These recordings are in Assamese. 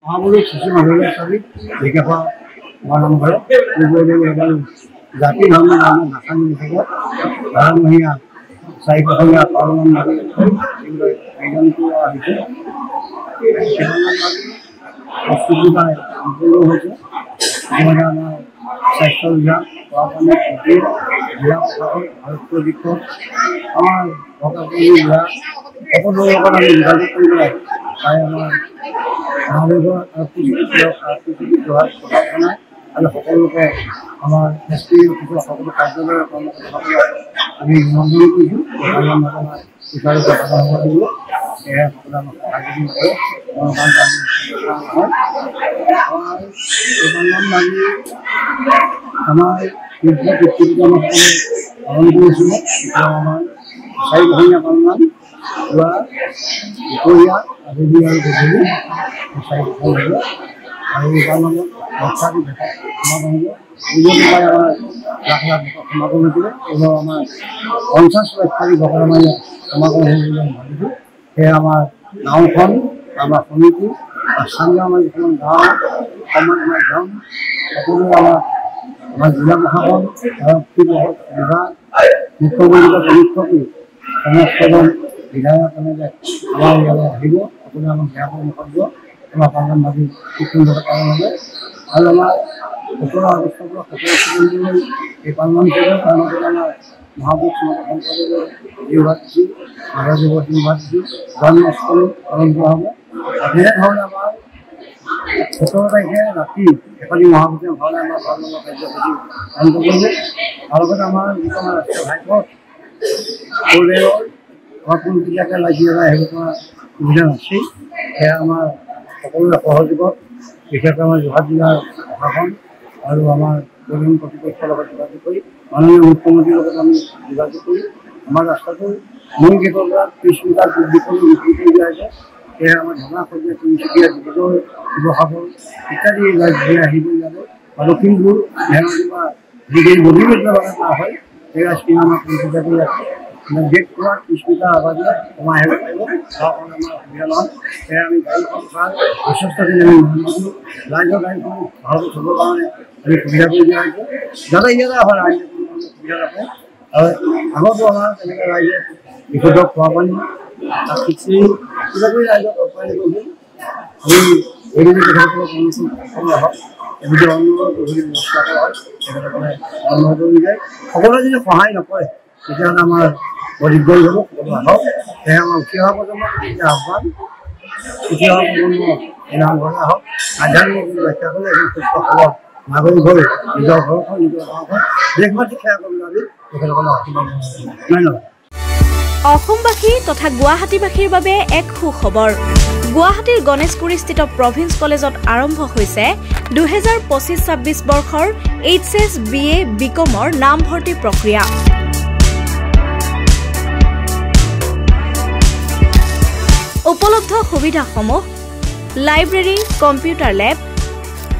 মহাপুৰুষ শিশু মহিলা ছবি ঢেকীয়াখোৱা নামঘৰত জাতি ধৰ্ম নাম ভাষা নিৰ্বিশেষে বাৰমহীয়া 4-বছৰীয়া পালন আয়োজন কৰা হৈছে। প্ৰস্তুতি প্ৰায় সম্পূৰ্ণ হৈছে। আমাৰ স্বাস্থ্য বিভাগ জিলা প্ৰশাসন আৰক্ষী অধীক্ষক আমাৰ ভোটাৰপতি বিভাগ সকলোৰে লগত আমি যোগাযোগ কৰিব লাগে। তাই আমাৰ মহাদেৱৰ আৰক্ষী বিভাগ প্ৰশাসনাই আৰু সকলোকে আমাৰ এছ পি অফিচৰ সকলো কাৰ্যালয়ৰ কৰ্মকৰ্তাসকলক আমি নিমন্ত্ৰণ কৰিছোঁ। সুচাৰু প্ৰশাসন হ'ব লাগিব। সেয়া সকলোৱে আমাক সহায় কৰি নকৰে আমাৰ ব্যক্তিগতসকলে পালন কৰিছিলে। এতিয়া আমাৰ 4-বছৰীয়া পালন যোৱা দুপৰীয়া আবেলি আৰু গধূলি 4 বছৰ হ'ব আৰু এই পালনত সমাগম হ'ব। আমাৰ লাখ লাখ সমাগম হৈছিলে। এইবাৰ আমাৰ 50 লক্ষাধিক ভকত আমাৰ ইয়াত সমাগম হ'ব বুলি আমি ভাবিছোঁ। সেয়ে আমাৰ গাঁওখন আমাৰ সমিতি স্থানীয় আমাৰ কিছুমান গাঁও সমাজ মাধ্যম সকলোৱে আমাৰ জিলা প্ৰশাসন আৰক্ষী বিভাগ মুখ্যমন্ত্ৰীক অনুৰোধ কৰি সমস্তজন বিধায়ক এনেকৈ আমাৰ ইয়ালৈ আহিব। সকলোৱে আমাক বেয়া কৰি নকৰিব। আমাৰ পালন ভাবি খুব সুন্দৰকৈ পালন হ'ব আৰু আমাৰ 17 আগষ্টৰ পৰা 17 ছেপ্টেম্বৰলৈ এই পালন কৰিব। তেওঁলোকে আমাৰ মহাপুৰুষ শংকৰদেৱৰ তিথি মাধৱদেৱৰ তিথি জন্মাষ্টমী পালন কৰা হ'ব। তেনেধৰণে আমাৰ 17 তাৰিখে ৰাতি একালি মহাপুৰুষৰ ভাওনা আমাৰ পালনৰ কাৰ্যসূচী আৰম্ভ কৰিব। আৰু লগতে আমাৰ যিটো আমাৰ ৰাষ্ট্ৰীয় ঘাইপথ কলেজৰ আমাৰ পোনপটীয়াকৈ লাগি আহিব পৰা সুবিধা নাছিল। সেয়া আমাৰ সকলোৰে সহযোগত বিশেষকৈ আমাৰ যোৰহাট জিলাৰ প্ৰশাসন আৰু আমাৰ কল্যাণ কৰ্তৃপক্ষৰ লগত যোগাযোগ কৰি মাননীয় মুখ্যমন্ত্ৰীৰ লগত আমি যোগাযোগ কৰি আমাৰ ৰাস্তাটো মূল গেটৰ পৰা 30 মিটাৰ দূৰলৈ বিক্ৰী কৰি দিয়া হৈছে। সেয়া আমাৰ ঢঙাখলীয়া তিনিচুকীয়া ডিব্ৰুগড় শিৱসাগৰ ইত্যাদি ৰাজ্যলৈ আহিব ইয়ালৈ বা লখিমপুৰ ধেমাজি বা যিখিনি গভীৰতা কৰা হয় সেই ৰাস্তাখিনি আমাৰ কমপ্লিট কৰি আছে। গেট পৰা 30 মিটাৰ আগতে সোমাই আহিব পাৰিব। তাৰ কাৰণে আমাৰ সুবিধা নহয়। সেয়া আমি গাড়ীখন প্ৰায় যথেষ্টখিনি আমি মানুহ ৰাইজৰ গাড়ীখন ভালকৈ থ'বৰ কাৰণে আমি সুবিধা কৰি দিয়া হৈছে। যাতে ইয়াতে হয় ৰাইজে কোনো ধৰণৰ সুবিধা নাপায়। আৰু আগতো আমাৰ তেনেকৈ ৰাইজে বিশুদ্ধ খোৱা পানী খিচিৰি কিবা কৰি ৰাইজক আপ্যায়ন কৰিছিল। আমি এইখিনি তেখেতসকলক অনুষ্ঠিত হয় এবিধ অনুৰোধ গধূলি ব্যৱস্থা কৰা হয়। তেখেতসকলে অনুৰোধ কৰি যায়। সকলোৱে যদি সহায় নকৰে তেতিয়াহ'লে আমাৰ অধিগ্ৰহী হ'ব। সকলো আহক। সেয়ে আমাৰ উঠি অহা প্ৰজন্মক এতিয়া আহ্বান উঠি অহা প্ৰজন্ম এই নামঘৰলৈ আহক। আধ্যাত্মিক ব্যাখ্যা কৰি এজন সুস্থ সবল নাগৰিক হৈ নিজৰ ঘৰখন নিজৰ গাঁওখন দেশবাসী সেৱা কৰিবলৈ আমি তেখেতসকলক আশীৰ্বাদ ধন্যবাদ। অসমবাসী তথা গুৱাহাটীবাসীৰ বাবে এক সুখবৰ। গুৱাহাটীৰ গণেশপুৰীস্থিত প্ৰভিন্স কলেজত আৰম্ভ হৈছে 2025-26 বৰ্ষৰ HS BA BComৰ নামভৰ্তি প্ৰক্ৰিয়া। উপলব্ধ সুবিধাসমূহ লাইব্ৰেৰী, কম্পিউটাৰ লেব,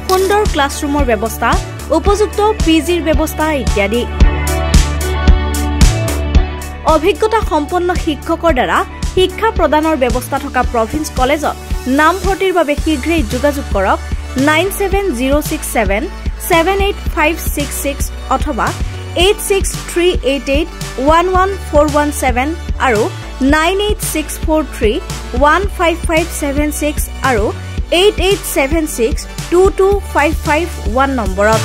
সুন্দৰ ক্লাছৰুমৰ ব্যৱস্থা, উপযুক্ত PGৰ ব্যৱস্থা ইত্যাদি। অভিজ্ঞতা সম্পন্ন শিক্ষকৰ দ্বাৰা শিক্ষা প্ৰদানৰ ব্যৱস্থা থকা প্ৰভিন্স কলেজত নামভৰ্তিৰ বাবে শীঘ্ৰেই যোগাযোগ কৰক 9706778566 অথবা 8638811417 আৰু 9864315576 আৰু 8876225551 নম্বৰত।